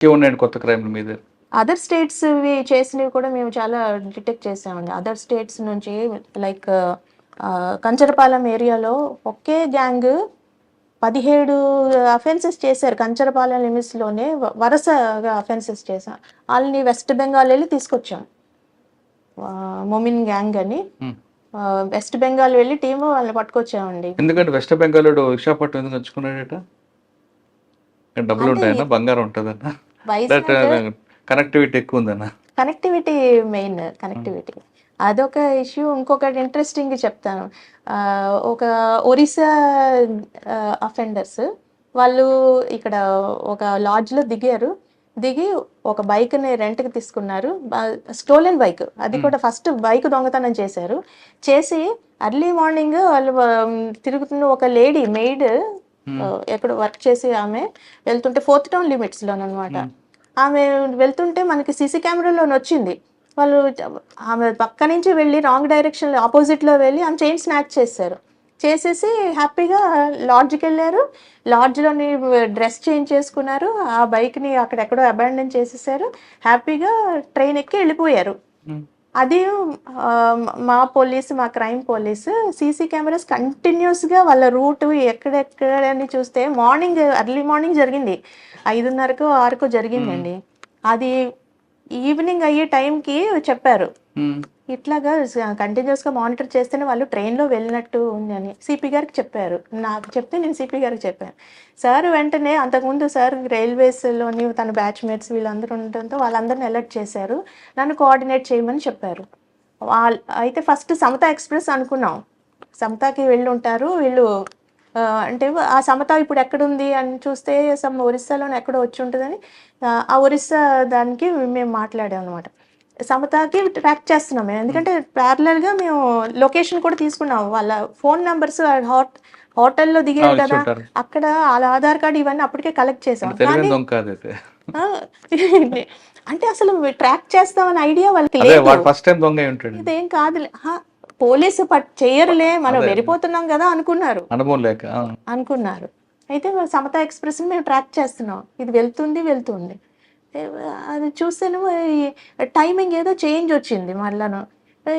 ఇంకేమున్నాయండి కొత్త క్రైమ్‌లు మీద? అదర్ స్టేట్స్‌వి చేసినవి కూడా మేము చాలా డిటెక్ట్ చేసామండి. అదర్ స్టేట్స్ నుంచి లైక్ కంచరపాలెం ఏరియాలో ఒకే గ్యాంగ్ 17 అఫెన్సెస్ చేశారు. కంచరపాలెం లిమిట్స్‌లోనే వరుసగా అఫెన్సెస్ చేశాం. ఆళ్ళని వెస్ట్ బెంగాల్ ఎళ్లి తీసుకొచ్చాం. మొమిన్ గ్యాంగ్ అని. హ్మ్. వెస్ట్ బెంగాల్ వెళ్లి టీము వాళ్ళని పట్టుకొచ్చామండి. ఎందుకంటే వెస్ట్ బెంగాలోడు విశాఖపట్నం ఎందుకు ఎంచుకున్నాడట? అంటే డబ్బులుంటాయనా? బంగారం ఉంటదనా? లేకపోతే వైజాగ్ కనెక్టివిటీ ఎక్కువుందనా? Connectivity main connectivity. అదొక ఇష్యూ. ఇంకొకటి ఇంట్రెస్టింగ్‌గా చెప్తాను. ఒక ఒరిస్సా అఫెండర్స్ వాళ్ళు ఇక్కడ ఒక లాడ్జ్‌లో దిగారు. దిగి ఒక బైక్‌ని రెంట్‌కి తీసుకున్నారు. Stolen bike. అది కూడా ఫస్ట్ బైక్ దొంగతనం చేశారు. చేసి ఎర్లీ మార్నింగ్ వాళ్ళు తిరుగుతున్న ఒక లేడీ మెయిడ్ ఎక్కడో వర్క్ చేసి ఆమె వెళ్తుంటే ఫోర్త్ టౌన్ లిమిట్స్‌లోననమాట. ఆమె వెళ్తుంటే మనకి సీసీ కెమెరాలోనొచ్చింది. వాళ్ళు ఆమె పక్క నుంచి వెళ్ళి రాంగ్ డైరెక్షన్‌లో ఆపోజిట్‌లో వెళ్ళి ఆమె చైన్ స్నాచ్ చేశారు. చేసేసి హ్యాపీగా లాడ్జ్‌కెళ్లారు. లాడ్జ్‌లోని డ్రెస్ చేంజ్ చేసుకున్నారు. ఆ బైక్‌ని అక్కడెక్కడో అబాండన్ చేసేసారు. హ్యాపీగా ట్రైన్ ఎక్కి ఎళ్ళిపోయారు. అది మా పోలీసు, మా క్రైమ్ పోలీసు సీసీ కెమెరాస్ కంటిన్యూస్‌గా వాళ్ళ రూటు ఎక్కడెక్కడని చూస్తే ఎర్లీ మార్నింగ్ జరిగింది. 5:30కో, 6కో జరిగిందండి. అది ఈవినింగ్ అయ్యే టైంకి చెప్పారు. ఇట్లాగా కంటిన్యూస్‌గా మానిటర్ చేస్తేనే వాళ్ళు ట్రైన్‌లో వెళ్ళినట్టు ఉందని సిపి గారికి చెప్పారు. నాకు చెప్తే నేను సిపి గారికి చెప్పాను. సార్ వెంటనే అంతకుముందు సార్ రైల్వేస్‌లోని తన బ్యాచ్‌మేట్స్ వీళ్ళందరూ ఉండటంతో వాళ్ళందరిని అలర్ట్ చేశారు. నన్ను కోఆర్డినేట్ చేయమని చెప్పారు. అయితే ఫస్ట్ సమత ఎక్స్‌ప్రెస్ అనుకున్నాం. సమతాకి వెళ్ళుంటారు వీళ్ళు. అంటే ఆ సమత ఇప్పుడు ఎక్కడుంది అని చూస్తే ఒరిస్సాలోనే ఎక్కడో వచ్చి ఉంటదని ఆ ఒరిస్సా దానికి మేము మాట్లాడాం అనమాట. సమతాకి ట్రాక్ చేస్తున్నాం మేము. ఎందుకంటే ప్యారలల్‌గా మేము లొకేషన్ కూడా తీసుకున్నాం. వాళ్ళ ఫోన్ నంబర్స్ హోటల్‌లో దిగారు కదా! ఇచ్చుంటారు. అక్కడ ఆళ్ళ ఆధార్ కార్డ్ ఇవన్నీ అప్పటికే కలెక్ట్ చేసాం. తెలివైన కానీ దొంగ కాదైతే. ఆ! అంటే అసలు ట్రాక్ చేస్తామని ఐడియా వాళ్ళకి అదే లేదు. వాడు ఫస్ట్ టైమ్ దొంగ అయి ఉంటాడండి. ఇదేం కాదులే. పోలీసు చెయ్యరులే మనం అదే వెళ్ళిపోతున్నాం కదా అనుకున్నారు. అనుభవం లేక. అనుకున్నారు. అయితే సమతా ఎక్స్‌ప్రెస్‌ని మేము ట్రాక్ చేస్తున్నాం. ఇది వెళ్తుంది. ఏ అది చూస్తేనేమో ఈ టైమింగ్ ఏదో చేంజ్ వచ్చింది మళ్ళాను.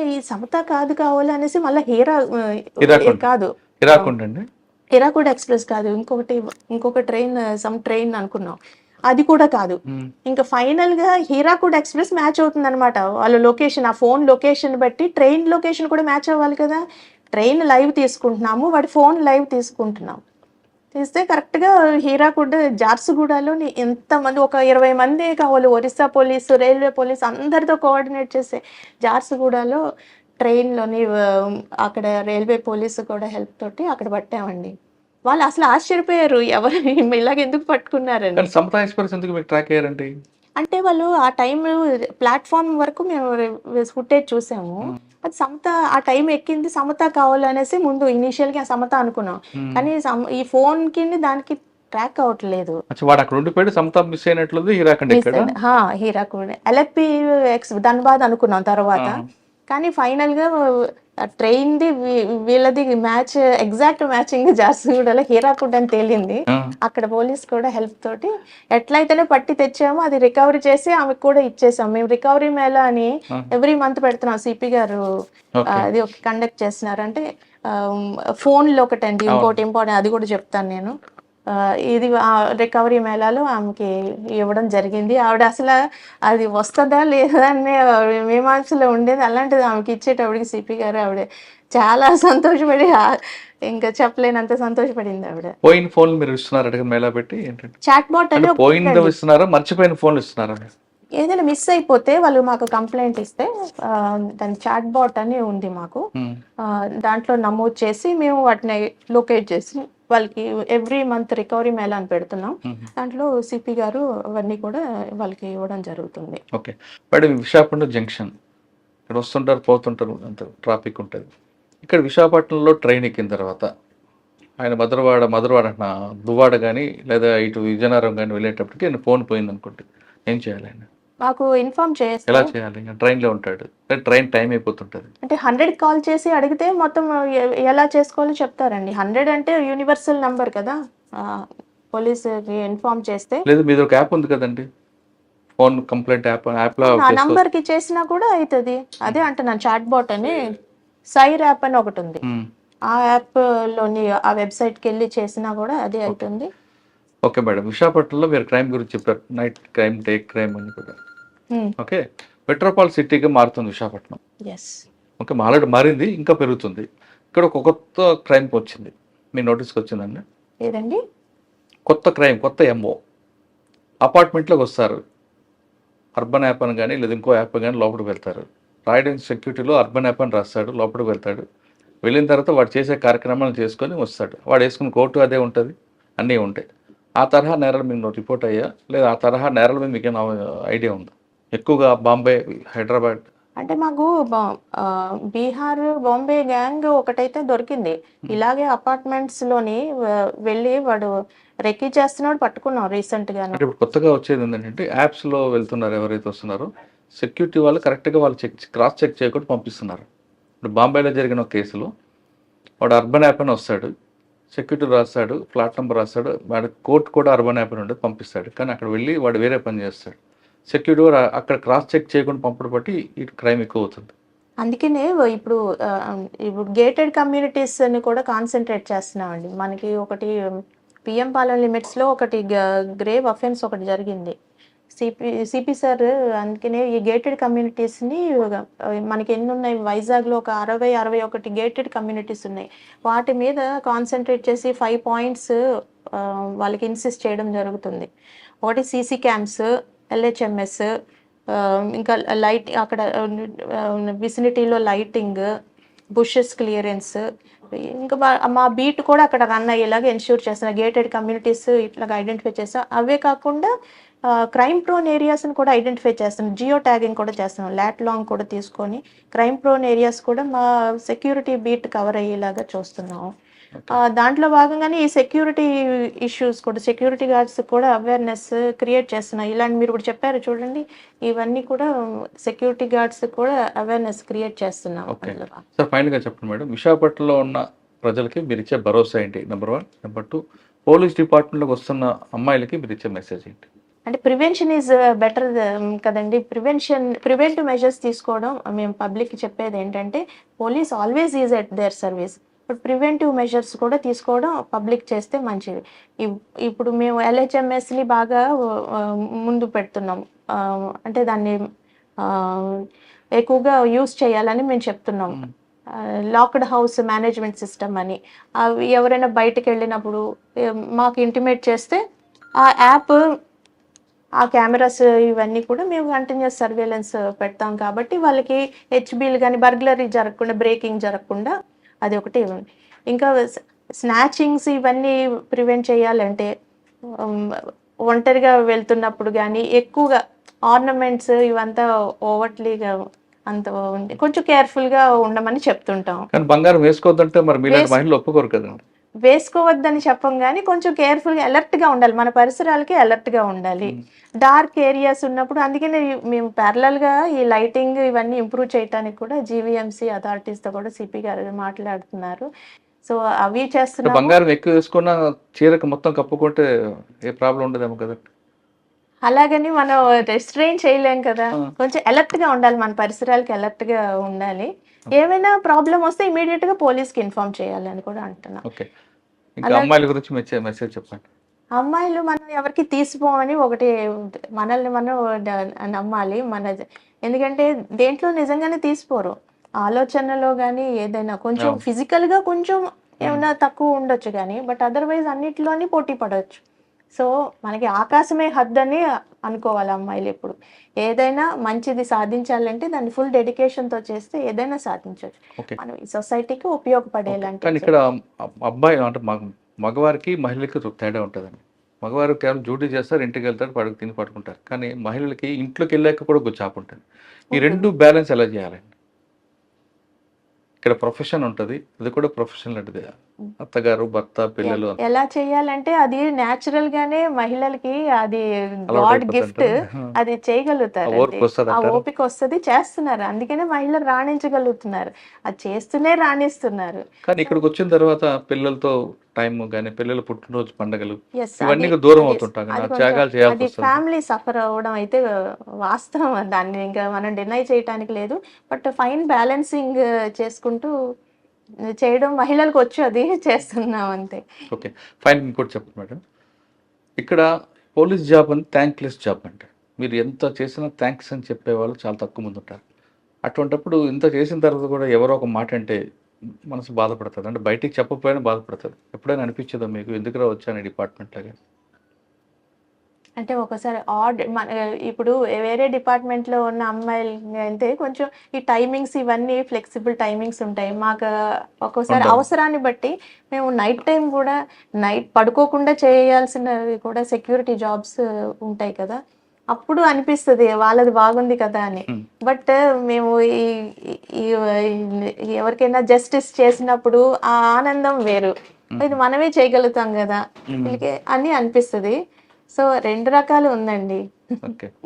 ఈ సమత కాదు కావాలి అనేసి మళ్ళా హిరాకుండ్. కాదు. హిరాకుండ్ అండి? హిరాకుడ్ ఎక్స్‌ప్రెస్ కాదు. ఇంకొక ట్రైన్ అనుకున్నాం. అది కూడా కాదు. ఇంకా ఫైనల్‌గా హీరాకుడ్ ఎక్స్‌ప్రెస్ మ్యాచ్ అవుతుందనమాట. వాళ్ళ లొకేషన్ ఆ ఫోన్ లొకేషన్ బట్టి ట్రైన్ లొకేషన్ కూడా మ్యాచ్ అవ్వాలి కదా! ట్రైన్ లైవ్ తీసుకుంటున్నాము. వాడి ఫోన్ లైవ్ తీసుకుంటున్నాం. తీస్తే కరెక్ట్‌గా హీరాకుడ్ జార్సుగూడలోని ఎంతమంది ఒక 20 మంది కావాలి. ఒరిస్సా పోలీసు, రైల్వే పోలీసు అందరితో కోఆర్డినేట్ చేసి జార్సుగూడలో ట్రైన్‌లోని అక్కడ రైల్వే పోలీసు కూడా హెల్ప్ తోటి అక్కడ పట్టామండి. వాళ్ళు అసలు ఆశ్చర్యపోయారు. ఎవరు ఇలాగ ఎందుకు పట్టుకున్నారని. కానీ సమతా ఎక్స్‌ప్రెస్ ఎందుకు మీకు ట్రాక్ అయ్యారండి? అంటే వాళ్ళు ఆ టైము ప్లాట్‌ఫార్మ్ వరకు మేము ఫుటేజ్ చూసాము. అది ఆ టైం ఎక్కింది సమత కావాలనేసి ముందు ఇనీషియల్‌గా సమత అనుకున్నాం. కానీ ఈ ఫోన్‌కిని దానికి ట్రాక్ అవ్వట్లేదు. అచ్చా! వాడు అక్కడ ఉండిపోయాడు. సమతా మిస్ అయినట్లుంది. హీరాఖండ్ ఎక్కాడా? హీరాకుడ్. ఎల్ఎఫ్‌పి ధన్‌బాద్ అనుకున్నాం తర్వాత. కానీ ఫైనల్‌గా ట్రైన్‌ది వీళ్ళది ఎగ్జాక్ట్ మ్యాచింగ్ జార్సుగూడలో హీరాకుడ్ అని తేలింది. అక్కడ పోలీస్ కూడా హెల్ప్ తోటి ఎట్లయితేనే పట్టి తెచ్చామో అది రికవరీ చేసి ఆమెకు కూడా ఇచ్చేసాం. మేము రికవరీ మేళా అని ఎవ్రీ మంత్ పెడుతున్నాం. సిపి గారు అది కండక్ట్ చేస్తున్నారు. అంటే ఫోన్‌లో ఒకటండి. ఇంకోటి ఇంపార్టెంట్ అది కూడా చెప్తాను నేను. ఇది రికవరీ మేళాలో ఆమెకి ఇవ్వడం జరిగింది. ఆవిడ అసలు అది వస్తదా లేదా అనే మీమాంసలో ఉండేది. అలాంటిది ఆమెకి ఇచ్చేటప్పటికి సిపి గారు ఆవిడ చాలా సంతోషపడి ఇంకా చెప్పలేనంత సంతోషపడింది ఆవిడ. పోయిన ఫోన్లు మీరు ఇస్తున్నారట మేళా పెట్టి ఏంటంటే? చాట్ బాట్ అని పోయిందో ఇస్తున్నారా? మర్చిపోయిన ఫోన్లు ఇస్తున్నారా? ఏదైనా మిస్ అయిపోతే వాళ్ళు మాకు కంప్లైంట్ ఇస్తే దాని చాట్ బాట్ అని ఉంది మాకు. దాంట్లో నమోదు చేసి మేము వాటిని లొకేట్ చేసి వాళ్ళకి ఎవ్రీ మంత్ రికవరీ మేళా అని పెడుతున్నాం. దాంట్లో సిపి గారు అవన్నీ కూడా వాళ్ళకి ఇవ్వడం జరుగుతుంది. ఓకే. మేడం విశాఖపట్నం జంక్షన్ ఇక్కడ వస్తుంటారు పోతుంటారు అంత ట్రాఫిక్ ఉంటుంది. ఇక్కడ విశాఖపట్నంలో ట్రైన్ ఎక్కిన తర్వాత ఆయన మధురవాడ దువ్వాడ కానీ లేదా ఇటు విజయనగరం కానీ వెళ్ళేటప్పటికి ఆయన ఫోన్ పోయింది అనుకోండి ఏం చేయాలి ఆయన? మాకు ఇన్ఫార్మ్ చేస్తే ఎలా చేయాలి? ట్రైన్లో ఉంటాడు, ట్రైన్ టైం అయిపోతుంటుంది. అంటే 100 కాల్ చేసి అడిగితే మొత్తం ఎలా చేసుకోవాలో చెప్తారండి. 100 అంటే యూనివర్సల్ నంబర్ కదా. పోలీసుకి ఇన్ఫార్మ్ చేస్తే లేదు, మీద ఒక యాప్ ఉంది కదండి. ఫోన్ కంప్లైంట్ యాప్లో ఆ చేసుకోవచ్చు. నంబర్ కి చేసినా కూడా అవుతుంది. అదే అంటున్నాను, చాట్ బాట్ అని సైర్ యాప్ అని ఒకటి ఉంది. మ్మ్. ఆ యాప్ లోని ఆ వెబ్సైట్ కి వెళ్ళి చేసినా కూడా అదే అవుతుంది. ఓకే మేడం, విశాఖపట్నంలో మీరు క్రైమ్ గురించి చెప్పారు, నైట్ క్రైమ్, డే క్రైమ్ అని కూడా. ఓకే, మెట్రోపాల్ సిటీగా మారుతుంది విశాఖపట్నం. ఎస్. ఓకే, ఆల్రెడీ మారింది, ఇంకా పెరుగుతుంది. ఇక్కడ ఒక కొత్త క్రైమ్ వచ్చింది, మీ నోటీస్కి వచ్చిందండి? ఏదండి? కొత్త క్రైమ్, కొత్త ఎంఓ. అపార్ట్మెంట్లోకి వస్తారు, అర్బన్ యాప్ అని కానీ లేదా ఇంకో యాప్ కానీ లోపలికి వెళ్తారు. రాయడానికి సెక్యూరిటీలో అర్బన్ యాప్ అని రాస్తాడు, లోపలికి వెళ్తాడు. వెళ్ళిన తర్వాత వాడు చేసే కార్యక్రమాలను చేసుకొని వస్తాడు. వాడు వేసుకున్న కోర్టు అదే ఉంటుంది, అన్నీ ఉంటాయి. ఆ తరహా నేరాలు మీకు రిపోర్ట్ అయ్యా, లేదా ఆ తరహా నేరాల మీద మీకు ఐడియా ఉందా? ఎక్కువగా బాంబే, హైదరాబాద్. అంటే మాకు బీహార్, బాంబే గ్యాంగ్ ఒకటైతే దొరికింది. ఇలాగే అపార్ట్మెంట్స్ లోని వెళ్ళి వాడు రెక్కీ చేస్తున్నాడు, పట్టుకున్నాం రీసెంట్ గాను. అంటే ఇప్పుడు కొత్తగా వచ్చేది ఏంటంటే యాప్స్లో వెళ్తున్నారు ఎవరైతే వస్తున్నారో, సెక్యూరిటీ వాళ్ళు కరెక్ట్గా వాళ్ళు క్రాస్ చెక్ చేయకుండా పంపిస్తున్నారు. ఇప్పుడు బాంబేలో జరిగిన ఒక కేసులో వాడు అర్బన్ యాప్ అని వస్తాడు, సెక్యూరిటీ రాస్తాడు, ఫ్లాట్ నెంబర్ రాస్తాడు, వాడి కోర్టు కూడా అర్బన్ యాప్ అని ఉండేది, పంపిస్తాడు. కానీ అక్కడ వెళ్ళి వాడు వేరే పని చేస్తాడు. సెక్యూరిటీ కూడా అక్కడ క్రాస్ చెక్ చేయకుండా పంపడం బట్టి ఈ క్రైమ్ ఎక్కువ అవుతుంది. అందుకనే ఇప్పుడు ఇప్పుడు గేటెడ్ కమ్యూనిటీస్ అని కూడా కాన్సన్ట్రేట్ చేస్తున్నామండి. మనకి ఒకటి పిఎం పాలెం లిమిట్స్లో ఒకటి గ్రేవ్ అఫెన్స్ ఒకటి జరిగింది. సిపి సార్ అందుకనే ఈ గేటెడ్ కమ్యూనిటీస్ని మనకి ఎన్ని ఉన్నాయి, వైజాగ్లో ఒక 61 గేటెడ్ కమ్యూనిటీస్ ఉన్నాయి. వాటి మీద కాన్సన్ట్రేట్ చేసి 5 పాయింట్స్ వాళ్ళకి ఇన్సిస్ట్ చేయడం జరుగుతుంది. ఒకటి సీసీ క్యామ్స్, ఎల్హెచ్ఎంఎస్, ఇంకా లైట్ అక్కడ విసినిటీలో లైటింగ్, బుషెస్ క్లియరెన్స్, ఇంకా మా బీట్ కూడా అక్కడ రన్ అయ్యేలాగా ఎన్ష్యూర్ చేస్తున్నా. గేటెడ్ కమ్యూనిటీస్ ఇట్లాగా ఐడెంటిఫై చేస్తా. అవే కాకుండా క్రైమ్ ప్రోన్ ఏరియాస్ని కూడా ఐడెంటిఫై చేస్తున్నాం. జియో ట్యాగింగ్ కూడా చేస్తున్నాం. లాట్ లాంగ్ కూడా తీసుకొని క్రైమ్ ప్రోన్ ఏరియాస్ కూడా మా సెక్యూరిటీ బీట్ కవర్ అయ్యేలాగా చూస్తున్నాం. దాంట్లో భాగంగానే ఈ సెక్యూరిటీ ఇష్యూస్ కూడా, సెక్యూరిటీ గార్డ్స్ కూడా అవేర్నెస్ క్రియేట్ చేస్తున్నాయి. ఇలాంటి మీరు ఇప్పుడు చెప్పారు చూడండి, ఇవన్నీ కూడా సెక్యూరిటీ గార్డ్స్ కూడా అవేర్నెస్ క్రియేట్ చేస్తున్నాం. సార్ ఫైనల్గా చెప్పండి మేడం, విశాఖపట్నంలో ఉన్న ప్రజలకి మీరు ఇచ్చే భరోసా ఏంటి? నెంబర్ 1. నెంబర్ 2, పోలీస్ డిపార్ట్మెంట్లోకి వస్తున్న అమ్మాయిలకి మీరు ఇచ్చే మెసేజ్ ఏంటి? అంటే ప్రివెన్షన్ ఈజ్ బెటర్ కదండి. ప్రివెంటివ్ మెజర్స్ తీసుకోవడం మేము పబ్లిక్కి చెప్పేది ఏంటంటే, police always is at there service, but preventive measures కూడా తీసుకోవడం పబ్లిక్ చేస్తే మంచిది. ఇప్పుడు మేము ఎల్హెచ్ఎంఎస్ని బాగా ముందు పెడుతున్నాం. అంటే దాన్ని ఎక్కువగా యూస్ చేయాలని మేము చెప్తున్నాం. లాక్డ్ హౌస్ మేనేజ్మెంట్ సిస్టమ్ అని, అవి ఎవరైనా బయటకు వెళ్ళినప్పుడు మాకు ఇంటిమేట్ చేస్తే ఆ యాప్, ఆ కెమెరాస్ ఇవన్నీ కూడా మేము కంటిన్యూస్ సర్వేలెన్స్ పెడతాం. కాబట్టి వాళ్ళకి హెచ్బీలు కానీ బర్గ్లరీ జరగకుండా, బ్రేకింగ్ జరగకుండా అది ఒకటి. ఇంకా స్నాచింగ్స్ ఇవన్నీ ప్రివెంట్ చేయాలంటే ఒంటరిగా వెళ్తున్నప్పుడు కానీ ఎక్కువగా ఆర్నమెంట్స్ ఇవంతా ఓవర్లీగా అంత కొంచెం కేర్ఫుల్గా ఉండమని చెప్తుంటాం. కానీ బంగారం వేసుకోవద్దంటే మరి మీలాంటి మహిళలు ఒప్పుకోరు కదండి. వేసుకోవద్దని చెప్పం కానీ కొంచెం కేర్ఫుల్గా, అలర్ట్గా ఉండాలి. మన పరిసరాలకి అలర్ట్గా ఉండాలి. డార్క్ ఏరియాస్ ఉన్నప్పుడు అందుకనే మేము ప్యారలల్గా ఈ లైటింగ్ ఇవన్నీ ఇంప్రూవ్ చేయడానికి కూడా జీవీఎంసీ అథారిటీస్తో కూడా సిపి గారు మాట్లాడుతున్నారు. సో అవి చేస్తున్నారు. బంగారం ఎక్కువ వేసుకున్న చీరకు మొత్తం కప్పుకుంటే ఏ ప్రాబ్లం ఉండదేమో కదండి. అలాగని మనం రెస్ట్రెయిన్ చేయలేం కదా. కొంచెం అలర్ట్గా ఉండాలి, మన పరిసరాలకి అలర్ట్గా ఉండాలి. ఏమైనా ప్రాబ్లం వస్తే ఇమీడియట్ గా పోలీస్కి ఇన్ఫార్మ్ చేయాలి అని కూడా అంటున్నా. ఓకే, ఇంకా అమ్మాయిల గురించి మెసేజ్ చెప్పండి. అమ్మాయిలు మనం ఎవరికి తీసిపోమని ఒకటి, మనల్ని మనం నమ్మాలి. ఎందుకంటే దేంట్లో నిజంగానే తీసిపోరు. ఆలోచనలో కానీ ఏదైనా కొంచెం ఫిజికల్ గా కొంచెం ఏమైనా తక్కువ ఉండొచ్చు కానీ, బట్ అదర్వైజ్ అన్నిటిలోని పోటీ పడవచ్చు. సో మనకి ఆకాశమే హద్దని అనుకోవాలి అమ్మాయిలు. ఎప్పుడు ఏదైనా మంచిది సాధించాలంటే దాన్ని ఫుల్ డెడికేషన్తో చేస్తే ఏదైనా సాధించవచ్చు. మనం ఈ సొసైటీకి ఉపయోగపడేలాంటి. కానీ ఇక్కడ అబ్బాయి అంటే మగవారికి మహిళలకి తేడా ఉంటుందండి. మగవారు కేవలం డ్యూటీ చేస్తారు, ఇంటికి వెళ్తారు, తిని పడుకుంటారు. కానీ మహిళలకి ఇంట్లోకి వెళ్ళాక కూడా ఒక జాబ్ ఉంటుంది. ఈ రెండు బ్యాలెన్స్ ఎలా చేయాలండి? ఇక్కడ ప్రొఫెషన్ ఉంటుంది, అది కూడా ప్రొఫెషన్ లాంటిది. అత్తగారు, భర్త, పిల్లలు ఎలా చేయాలంటే అది న్యాచురల్ గానే మహిళలకి అది గాడ్ గిఫ్ట్, అది చేయగలుగుతారు. ఆ ఓపిక వస్తుంది, చేస్తున్నారు. అందుకనే మహిళలు రాణించగలుగుతున్నారు, అది చేస్తూనే రాణిస్తున్నారు. కానీ ఇక్కడికి వచ్చిన తర్వాత పిల్లలతో టైం కానీ పిల్లల పుట్టినరోజు పండగలు ఎస్ ఇవన్నీ అది దూరం అది అవుతుంటాం కదా, అది ఆ కొంచెం త్యాగాలు చేయాల్సి అది వస్తుంది. ఫ్యామిలీ సఫర్ అవ్వడం అయితే వాస్తవం, దాన్ని ఇంకా మనం డినై చేయటానికి లేదు. బట్ ఫైన్ బ్యాలెన్సింగ్ చేసుకుంటూ చేయడం మహిళలకు వచ్చు, అది చేస్తున్నాం అంతే. Okay, fine. ఇంకోటి చెప్పండి మేడం, ఇక్కడ పోలీస్ జాబ్ అని థ్యాంక్లెస్ జాబ్ అంటే మీరు ఎంత చేసినా థ్యాంక్స్ అని చెప్పేవాళ్ళు చాలా తక్కువ మంది ఉంటారు. అటువంటప్పుడు ఇంత చేసిన తర్వాత కూడా ఎవరో ఒక మాట అంటే మనసు బాధపడుతుంది, అంటే బయటికి చెప్పకపోయినా బాధపడుతుంది. ఎప్పుడైనా అనిపించదా మీకు ఎందుకురా వచ్చాను ఈ డిపార్ట్మెంట్ లాగా? అంటే ఒకసారి మన ఇప్పుడు వేరే డిపార్ట్మెంట్లో ఉన్న అమ్మాయిలు అయితే కొంచెం ఈ టైమింగ్స్ ఇవన్నీ ఫ్లెక్సిబుల్ టైమింగ్స్ ఉంటాయి. మాకు ఒక్కోసారి ఉండాలి. అవసరాన్ని బట్టి మేము నైట్ టైం కూడా, నైట్ పడుకోకుండా చేయాల్సినవి కూడా సెక్యూరిటీ జాబ్స్ ఉంటాయి కదా, అప్పుడు అనిపిస్తుంది వాళ్ళది బాగుంది కదా అని. ఉమ్, బట్ మేము ఎవరికైనా జస్టిస్ చేసినప్పుడు ఆ ఆనందం వేరు. ఇది మనమే చేయగలుగుతాం కదా ఉమ్, వీళ్ళకి అని అనిపిస్తుంది. సో 2 రకాలు ఉందండి. ఓకే.